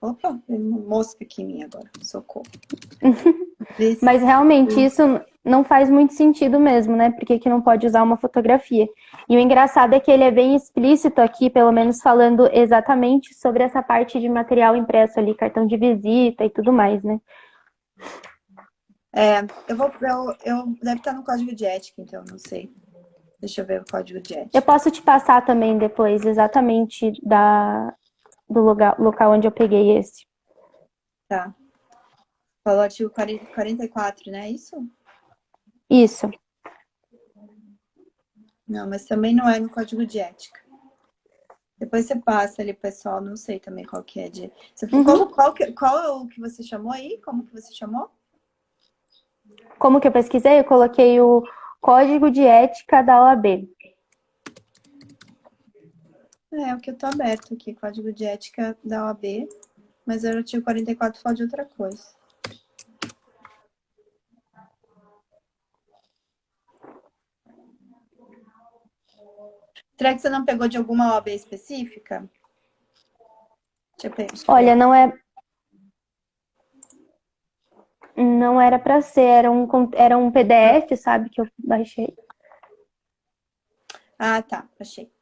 A: Opa, tem uma mosca aqui em mim agora. Socorro.
C: Mas realmente isso não faz muito sentido mesmo, né? Porque que não pode usar uma fotografia. E o engraçado é que ele é bem explícito aqui, pelo menos falando exatamente sobre essa parte de material impresso ali, cartão de visita e tudo mais, né?
A: Eu deve estar no código de ética, então, não sei. Deixa eu ver o código de ética.
C: Eu posso te passar também depois, exatamente do local onde eu peguei esse.
A: Tá. Falou artigo 44, né? Isso?
C: Isso.
A: Não, mas também não é no código de ética. Depois você passa ali, pessoal. Não sei também qual que é de... Qual é o que você chamou aí? Como que você chamou?
C: Como que eu pesquisei? Eu coloquei o código de ética da OAB.
A: É, o que eu tô aberto aqui. Código de ética da OAB. Mas o artigo 44 fala de outra coisa. Será que você não pegou de alguma OAB específica? Deixa eu ver.
C: Olha, não era para ser, era um PDF, sabe, que eu baixei.
A: Ah, tá, achei.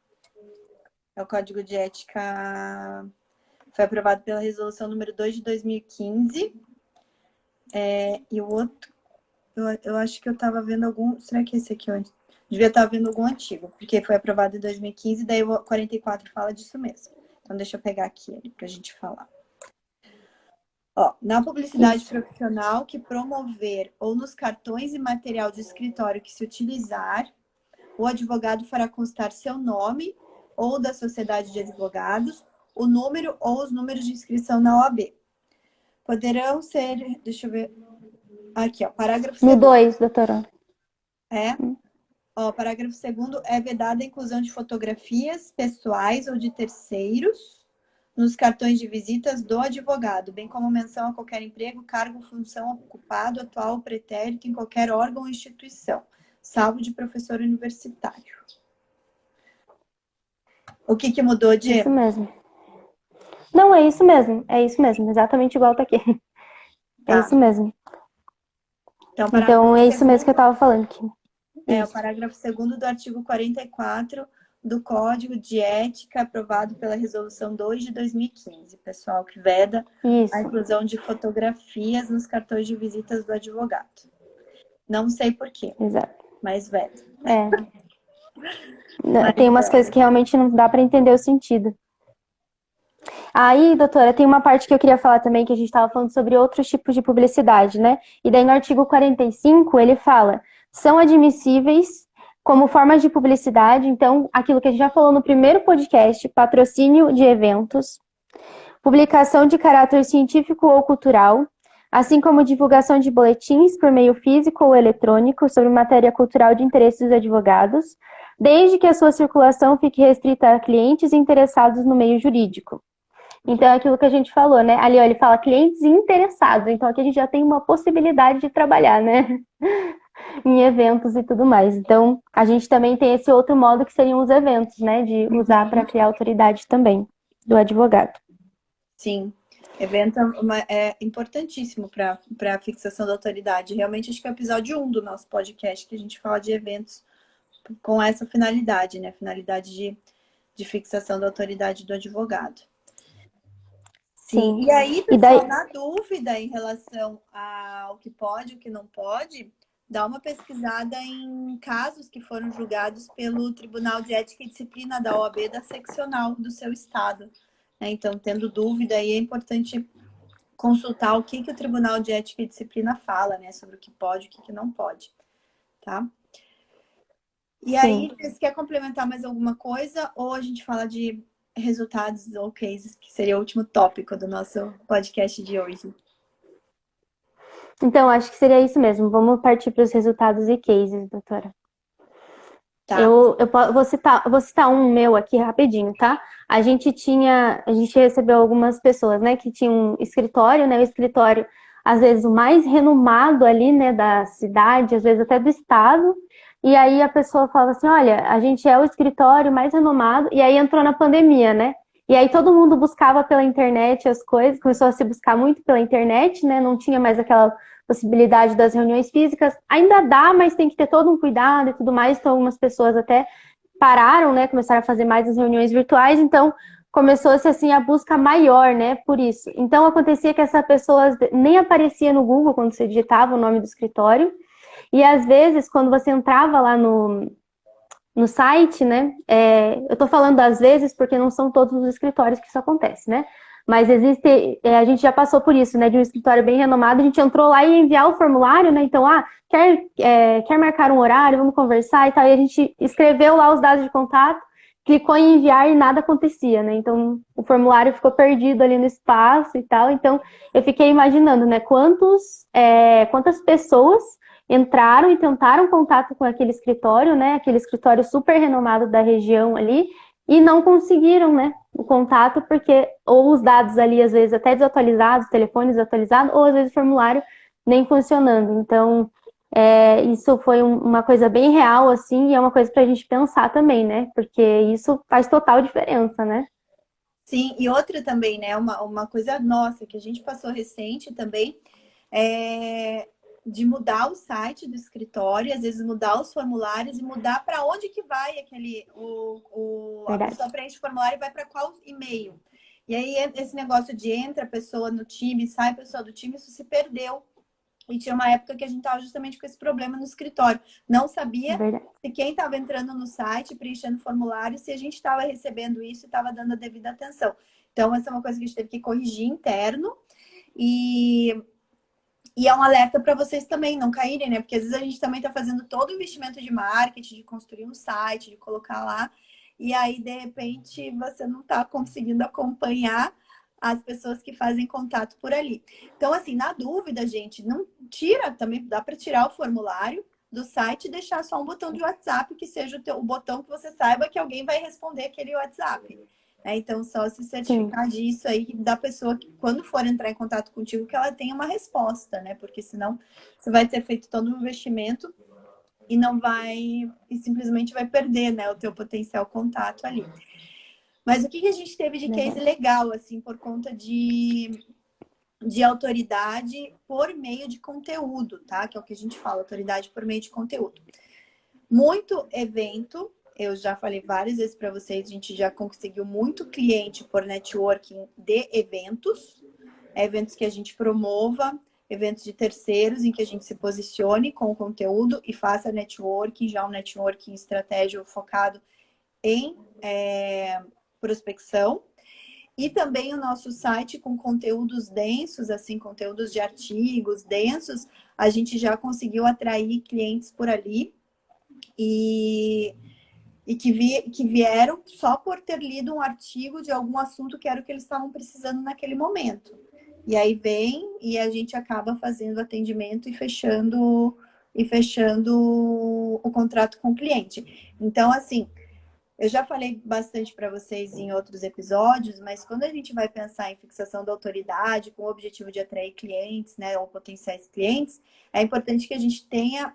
A: É o Código de Ética, foi aprovado pela Resolução número 2 de 2015. E o outro, eu acho que eu estava vendo algum... Será que esse aqui é onde? Devia estar vendo algum antigo, porque foi aprovado em 2015, daí o 44 fala disso mesmo. Então, deixa eu pegar aqui para a gente falar. Ó, na publicidade profissional que promover ou nos cartões e material de escritório que se utilizar, o advogado fará constar seu nome ou da sociedade de advogados, o número ou os números de inscrição na OAB. Poderão ser... Deixa eu ver... Aqui, ó, parágrafo 2º.
C: No 2, doutora.
A: Ó, parágrafo 2º é vedada a inclusão de fotografias pessoais ou de terceiros nos cartões de visitas do advogado, bem como menção a qualquer emprego, cargo, função ocupado, atual ou pretérito em qualquer órgão ou instituição, salvo de professor universitário. O que mudou, Diego?
C: Isso mesmo. Não, é isso mesmo, exatamente igual tá aqui.
A: Tá.
C: É isso mesmo.
A: Então
C: é isso mesmo que eu tava falando aqui.
A: É o parágrafo 2º do artigo 44 do Código de Ética, aprovado pela Resolução 2 de 2015. Pessoal, que veda a inclusão de fotografias nos cartões de visitas do advogado. Não sei por quê, mas veda.
C: Tem umas coisas que realmente não dá para entender o sentido. Aí, doutora, tem uma parte que eu queria falar também, que a gente estava falando sobre outros tipos de publicidade, né? E daí no artigo 45, ele fala, são admissíveis como formas de publicidade, então, aquilo que a gente já falou no primeiro podcast, patrocínio de eventos, publicação de caráter científico ou cultural, assim como divulgação de boletins por meio físico ou eletrônico sobre matéria cultural de interesse dos advogados, desde que a sua circulação fique restrita a clientes interessados no meio jurídico. Então, é aquilo que a gente falou, né? Ali, ó, ele fala clientes interessados. Então, aqui a gente já tem uma possibilidade de trabalhar, né? em eventos e tudo mais. Então, a gente também tem esse outro modo que seriam os eventos, né? De usar para criar autoridade também do advogado.
A: Sim, evento é importantíssimo para a fixação da autoridade. Realmente, acho que é o episódio 1 do nosso podcast, que a gente fala de eventos com essa finalidade, né? Finalidade de fixação da autoridade do advogado. Sim. E aí, pessoal, na dúvida em relação ao que pode e o que não pode, dá uma pesquisada em casos que foram julgados pelo Tribunal de Ética e Disciplina da OAB da seccional do seu estado. Então, tendo dúvida, aí é importante consultar o que o Tribunal de Ética e Disciplina fala, né? Sobre o que pode e o que não pode, tá? E aí, você quer complementar mais alguma coisa? Ou a gente fala de resultados ou cases, que seria o último tópico do nosso podcast de hoje?
C: Então, acho que seria isso mesmo. Vamos partir para os resultados e cases, doutora.
A: Tá.
C: Eu vou citar um meu aqui rapidinho, tá? A gente recebeu algumas pessoas, né, que tinham um escritório, né? O escritório, às vezes, o mais renomado ali, né, da cidade, às vezes até do estado. E aí a pessoa falava assim, olha, a gente é o escritório mais renomado, e aí entrou na pandemia, né? E aí todo mundo buscava pela internet as coisas, começou a se buscar muito pela internet, né? Não tinha mais aquela possibilidade das reuniões físicas. Ainda dá, mas tem que ter todo um cuidado e tudo mais. Então, algumas pessoas até pararam, né? Começaram a fazer mais as reuniões virtuais. Então, começou-se assim a busca maior, né? Por isso. Então, acontecia que essa pessoa nem aparecia no Google quando você digitava o nome do escritório. E às vezes, quando você entrava lá no site, né? Eu tô falando às vezes porque não são todos os escritórios que isso acontece, né? Mas existe, a gente já passou por isso, né? De um escritório bem renomado, a gente entrou lá e enviar o formulário, né? Então, quer marcar um horário, vamos conversar e tal. E a gente escreveu lá os dados de contato, clicou em enviar e nada acontecia, né? Então, o formulário ficou perdido ali no espaço e tal. Então, eu fiquei imaginando, né? Quantas pessoas entraram e tentaram contato com aquele escritório, né? Aquele escritório super renomado da região ali, e não conseguiram, né? O contato, porque ou os dados ali, às vezes, até desatualizados, telefones desatualizados, ou às vezes o formulário nem funcionando. Então, isso foi uma coisa bem real, assim, e é uma coisa pra gente pensar também, né? Porque isso faz total diferença, né?
A: Sim, e outra também, né? Uma coisa nossa que a gente passou recente também de mudar o site do escritório, às vezes mudar os formulários e mudar para onde que vai a pessoa preenche o formulário e vai para qual e-mail. E aí esse negócio de entra a pessoa no time, sai a pessoa do time, isso se perdeu. E tinha uma época que a gente estava justamente com esse problema no escritório. Não sabia se quem estava entrando no site, preenchendo o formulário, se a gente estava recebendo isso e estava dando a devida atenção. Então, essa é uma coisa que a gente teve que corrigir interno. E é um alerta para vocês também não caírem, né? Porque às vezes a gente também está fazendo todo o investimento de marketing, de construir um site, de colocar lá. E aí, de repente, você não está conseguindo acompanhar as pessoas que fazem contato por ali. Então, assim, na dúvida, gente, não tira, também dá para tirar o formulário do site e deixar só um botão de WhatsApp que seja o botão que você saiba que alguém vai responder aquele WhatsApp. Então, só se certificar disso aí, da pessoa que, quando for entrar em contato contigo, que ela tenha uma resposta, né? Porque senão você vai ter feito todo um investimento e simplesmente vai perder, né, o teu potencial contato ali. Mas o que a gente teve de case legal, assim, por conta de autoridade por meio de conteúdo, tá? Que é o que a gente fala, autoridade por meio de conteúdo. Muito evento, eu já falei várias vezes para vocês, a gente já conseguiu muito cliente por networking de eventos que a gente promova, eventos de terceiros em que a gente se posicione com o conteúdo e faça networking, já um networking estratégico focado em prospecção. E também o nosso site com conteúdos densos, assim, conteúdos de artigos densos, a gente já conseguiu atrair clientes por ali e que vieram só por ter lido um artigo de algum assunto que era o que eles estavam precisando naquele momento. E aí vem e a gente acaba fazendo atendimento e fechando o contrato com o cliente. Então, assim, Eu já falei bastante para vocês em outros episódios, mas quando a gente vai pensar em fixação da autoridade com o objetivo de atrair clientes, né, ou potenciais clientes, é importante que a gente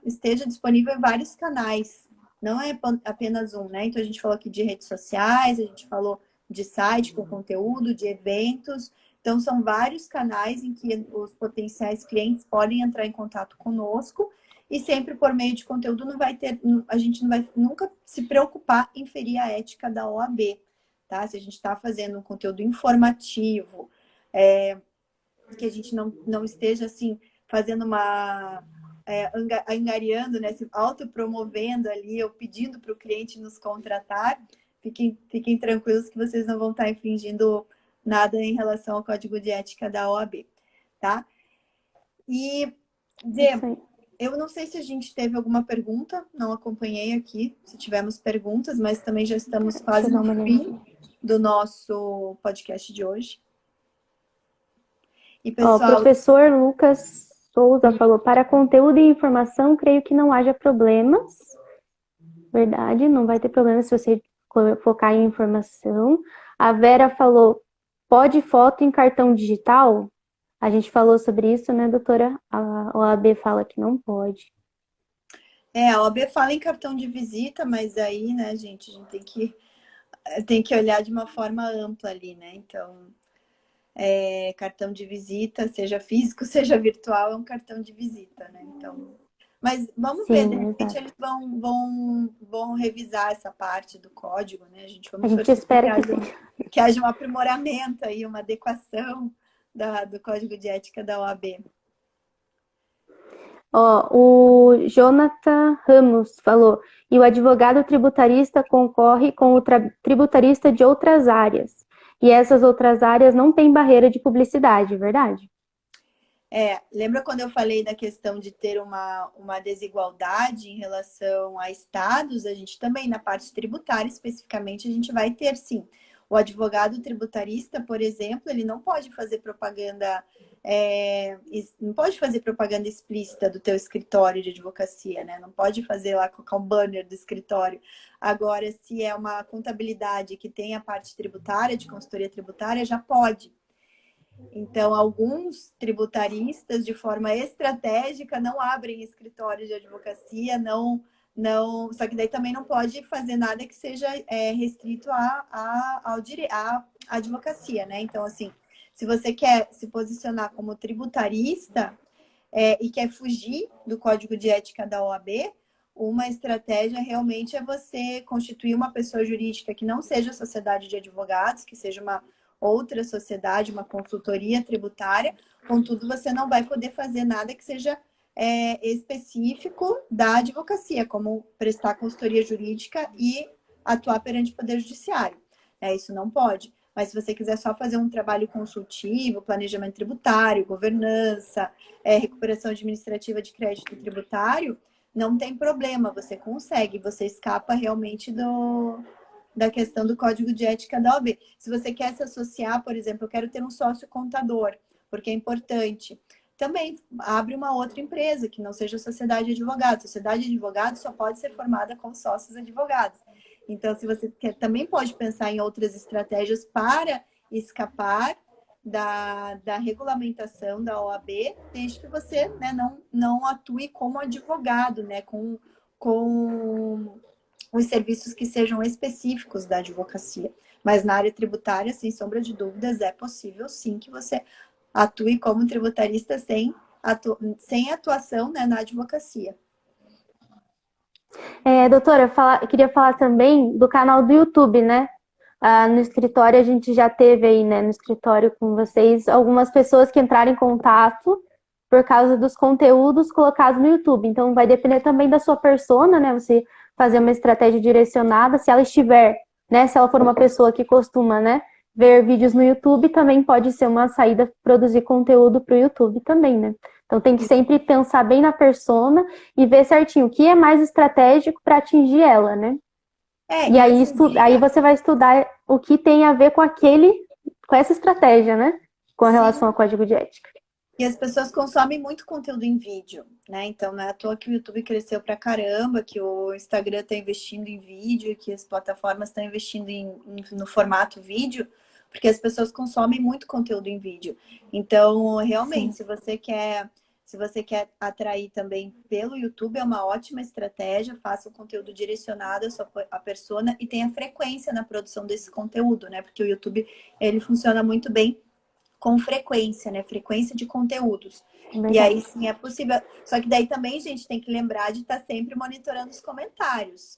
A: esteja disponível em vários canais, não é apenas um, né? Então a gente falou aqui de redes sociais, a gente falou de site com conteúdo, de eventos. Então são vários canais em que os potenciais clientes podem entrar em contato conosco. E sempre por meio de conteúdo a gente não vai nunca se preocupar em ferir a ética da OAB, tá? Se a gente está fazendo um conteúdo informativo, que a gente não esteja assim fazendo angariando, né? Se autopromovendo ali, ou pedindo para o cliente nos contratar, fiquem tranquilos que vocês não vão estar infringindo nada em relação ao código de ética da OAB, tá? E eu não sei se a gente teve alguma pergunta, não acompanhei aqui, se tivemos perguntas, mas também já estamos quase no fim do nosso podcast de hoje. E, pessoal...
C: O professor Lucas Souza falou, para conteúdo e informação, creio que não haja problemas. Verdade, não vai ter problema se você focar em informação. A Vera falou, pode foto em cartão digital? A gente falou sobre isso, né, doutora? A OAB fala que não pode.
A: A OAB fala em cartão de visita, mas aí, né, gente, a gente tem que olhar de uma forma ampla ali, né? Então, cartão de visita, seja físico, seja virtual, é um cartão de visita, né? Então, mas vamos ver, de repente eles vão revisar essa parte do código, né? A gente
C: espera
A: que haja um aprimoramento aí, uma adequação do Código de Ética da OAB.
C: O Jonathan Ramos falou, e o advogado tributarista concorre com o tributarista de outras áreas. E essas outras áreas não têm barreira de publicidade, verdade?
A: Lembra quando eu falei da questão de ter uma desigualdade em relação a estados? A gente também, na parte tributária, especificamente, a gente vai ter, sim. O advogado tributarista, por exemplo, ele não pode fazer propaganda, explícita do teu escritório de advocacia, né? Não pode fazer lá, colocar um banner do escritório. Agora, se é uma contabilidade que tem a parte tributária, de consultoria tributária, já pode. Então, alguns tributaristas, de forma estratégica, não abrem escritórios de advocacia, só que daí também não pode fazer nada que seja restrito à advocacia, né? Então, assim, se você quer se posicionar como tributarista e quer fugir do Código de Ética da OAB, uma estratégia realmente é você constituir uma pessoa jurídica que não seja sociedade de advogados, que seja uma outra sociedade, uma consultoria tributária. Contudo, você não vai poder fazer nada que seja específico da advocacia, como prestar consultoria jurídica e atuar perante o Poder Judiciário. Isso não pode. Mas se você quiser só fazer um trabalho consultivo, planejamento tributário, governança, recuperação administrativa de crédito tributário, não tem problema, você consegue, você escapa realmente da questão do Código de Ética da OAB. Se você quer se associar, por exemplo, eu quero ter um sócio contador, porque é importante. Também abre uma outra empresa, que não seja sociedade de advogados. Sociedade de advogados só pode ser formada com sócios advogados. Então, se você quer, também pode pensar em outras estratégias para escapar da regulamentação da OAB, desde que você, né, não atue como advogado, né, com os serviços que sejam específicos da advocacia. Mas na área tributária, sem sombra de dúvidas, é possível sim que você atue como tributarista sem atuação, né, na advocacia.
C: Doutora, eu queria falar também do canal do YouTube, né? No escritório, a gente já teve aí, né, no escritório com vocês, algumas pessoas que entraram em contato por causa dos conteúdos colocados no YouTube. Então, vai depender também da sua persona, né? Você fazer uma estratégia direcionada. Se ela estiver, né? Se ela for uma pessoa que costuma, né, ver vídeos no YouTube, também pode ser uma saída produzir conteúdo para o YouTube também, né? Então tem que sempre pensar bem na persona e ver certinho o que é mais estratégico para atingir ela, né? E aí você vai estudar o que tem a ver com essa estratégia, né? Com relação ao código de ética.
A: E as pessoas consomem muito conteúdo em vídeo, né? Então, não é à toa que o YouTube cresceu pra caramba, que o Instagram está investindo em vídeo, que as plataformas estão investindo no formato vídeo, porque as pessoas consomem muito conteúdo em vídeo. Então, realmente,
C: Sim.
A: se você quer atrair também pelo YouTube, é uma ótima estratégia. Faça o conteúdo direcionado à sua à persona e tenha frequência na produção desse conteúdo, né? Porque o YouTube, ele funciona muito bem com frequência, né? Frequência de conteúdos. E aí
C: Verdade.
A: sim é possível. Só que daí também, gente, tem que lembrar de estar sempre monitorando os comentários.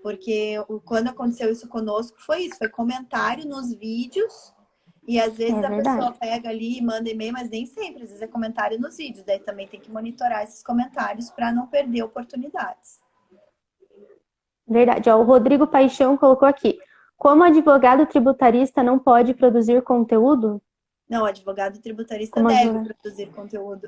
A: Porque quando aconteceu isso conosco, foi isso, foi comentário nos vídeos. E às vezes
C: É
A: a pessoa
C: verdade.
A: pega ali e manda e-mail, mas nem sempre, às vezes é comentário nos vídeos. Daí também tem que monitorar esses comentários para não perder oportunidades.
C: Verdade. Ó, o Rodrigo Paixão colocou aqui. Como advogado tributarista não pode produzir conteúdo?
A: Não, o advogado tributarista
C: Como
A: deve
C: advogado.
A: produzir conteúdo.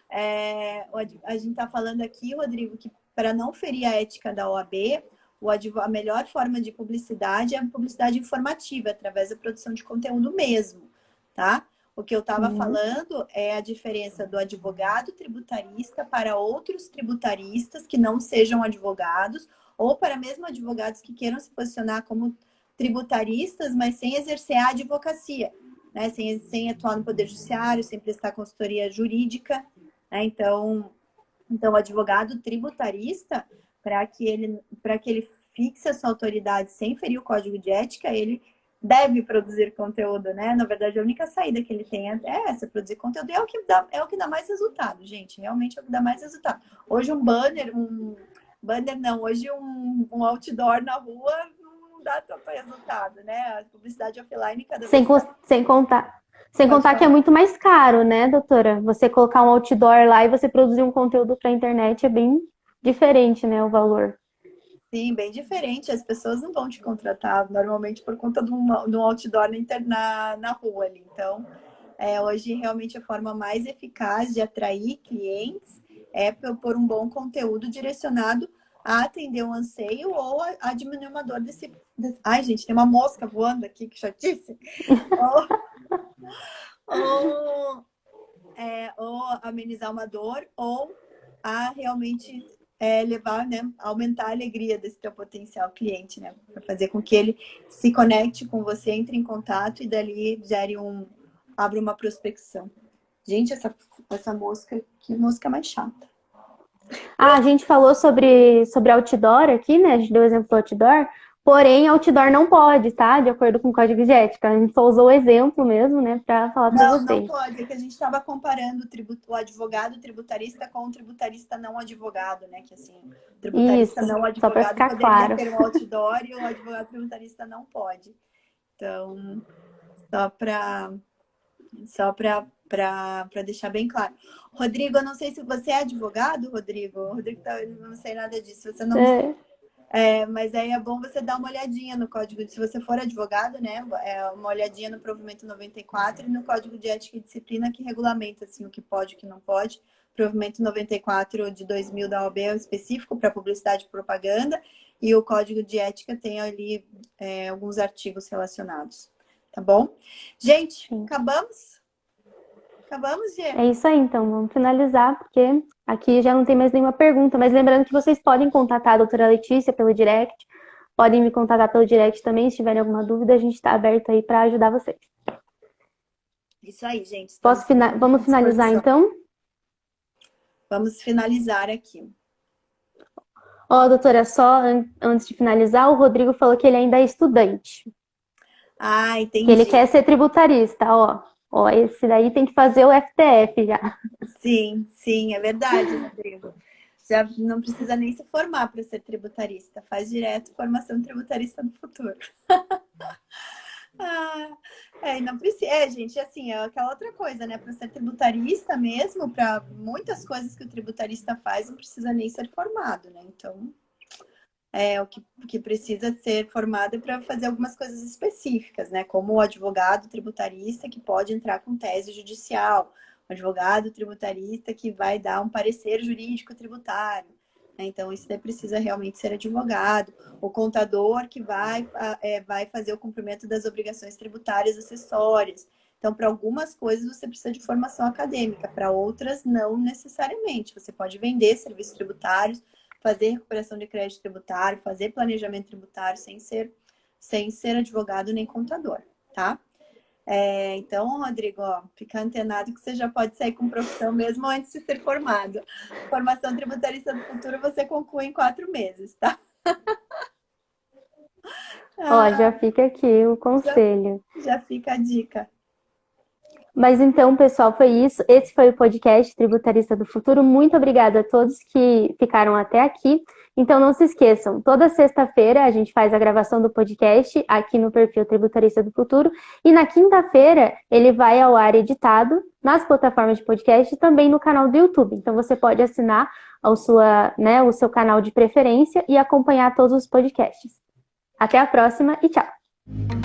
A: A gente está falando aqui, Rodrigo, que para não ferir a ética da OAB, a melhor forma de publicidade é a publicidade informativa, através da produção de conteúdo mesmo, tá? O que eu estava
C: Sim.
A: falando é a diferença do advogado tributarista para outros tributaristas que não sejam advogados, ou para mesmo advogados que queiram se posicionar como tributaristas, mas sem exercer a advocacia, né? Sem atuar no Poder Judiciário, sem prestar consultoria jurídica, né? Então, o advogado tributarista, para que ele fixe a sua autoridade sem ferir o código de ética, ele deve produzir conteúdo, né? Na verdade, a única saída que ele tem é essa, produzir conteúdo. E é o que dá mais resultado, gente. Realmente é o que dá mais resultado. Hoje hoje um outdoor na rua não dá tanto resultado, né? A publicidade offline cada
C: Sem,
A: vez está.
C: sem contar. Sem
A: Pode
C: contar que é
A: falar.
C: muito mais caro, né, doutora? Você colocar um outdoor lá e você produzir um conteúdo para a internet é bem diferente, né, o valor.
A: Sim, bem diferente. As pessoas não vão te contratar normalmente por conta de um outdoor na rua ali. Então, hoje realmente a forma mais eficaz de atrair clientes é por um bom conteúdo direcionado a atender um anseio ou a diminuir uma dor desse. Ai, gente, tem uma mosca voando aqui, que chatice. Ou, ou amenizar uma dor, ou a realmente levar, né, aumentar a alegria desse teu potencial cliente, né, para fazer com que ele se conecte com você, entre em contato e dali abre uma prospecção. Gente, essa mosca, que mosca mais chata.
C: Ah, a gente falou sobre outdoor aqui, né? A gente deu o exemplo do outdoor, porém, outdoor não pode, tá? De acordo com o código de ética. A gente só usou o exemplo mesmo, né, para falar para
A: Não, não
C: vocês.
A: pode. É que a gente estava comparando o advogado tributarista com o tributarista não advogado, né? Que assim, o tributarista
C: Isso,
A: não
C: só para
A: advogado
C: ficar
A: poderia
C: claro.
A: ter um outdoor e o advogado tributarista não pode. Então, só para só para deixar bem claro. Rodrigo, eu não sei se você é advogado, Rodrigo. Rodrigo, eu não sei nada disso. Você não.
C: É,
A: Mas aí é bom você dar uma olhadinha no código, se você for advogado, né? Uma olhadinha no provimento 94 e no código de ética e disciplina que regulamenta assim, o que pode e o que não pode. Provimento 94 de 2000 da OAB é específico para publicidade e propaganda, e o código de ética tem ali alguns artigos relacionados. Tá bom? Gente,
C: sim.
A: acabamos? Acabamos, Gê?
C: É isso aí, então. Vamos finalizar, porque aqui já não tem mais nenhuma pergunta. Mas lembrando que vocês podem contatar a doutora Letícia pelo direct. Podem me contatar pelo direct também, se tiverem alguma dúvida, a gente está aberto aí para ajudar vocês.
A: Isso aí, gente. Estamos à
C: Vamos finalizar
A: disposição.
C: então?
A: Vamos finalizar aqui.
C: Ó, doutora, só antes de finalizar, o Rodrigo falou que ele ainda é estudante,
A: Ah,
C: que ele
A: entendi.
C: quer ser tributarista, ó. Ó, esse daí tem que fazer o FTF já.
A: Sim, sim, é verdade, Rodrigo. Já não precisa nem se formar para ser tributarista. Faz direto formação tributarista no futuro. E não precisa. Gente, assim, é aquela outra coisa, né? Para ser tributarista mesmo, para muitas coisas que o tributarista faz, não precisa nem ser formado, né? Então, o que precisa ser formado é para fazer algumas coisas específicas, né? Como o advogado tributarista que pode entrar com tese judicial, o advogado tributarista que vai dar um parecer jurídico tributário, né? Então, isso daí precisa realmente ser advogado. O contador que vai fazer o cumprimento das obrigações tributárias acessórias. Então, para algumas coisas você precisa de formação acadêmica, para outras não necessariamente. Você pode vender serviços tributários, fazer recuperação de crédito tributário, fazer planejamento tributário sem ser advogado nem contador, tá? Então, Rodrigo, ó, fica antenado que você já pode sair com profissão mesmo antes de ser formado. Formação tributarista do futuro você conclui em 4 meses, tá?
C: Ó, já fica aqui o conselho.
A: Já fica a dica.
C: Mas então, pessoal, foi isso. Esse foi o podcast Tributarista do Futuro. Muito obrigada a todos que ficaram até aqui. Então, não se esqueçam, toda sexta-feira a gente faz a gravação do podcast aqui no perfil Tributarista do Futuro. E na quinta-feira ele vai ao ar editado nas plataformas de podcast e também no canal do YouTube. Então, você pode assinar o seu canal de preferência e acompanhar todos os podcasts. Até a próxima e tchau!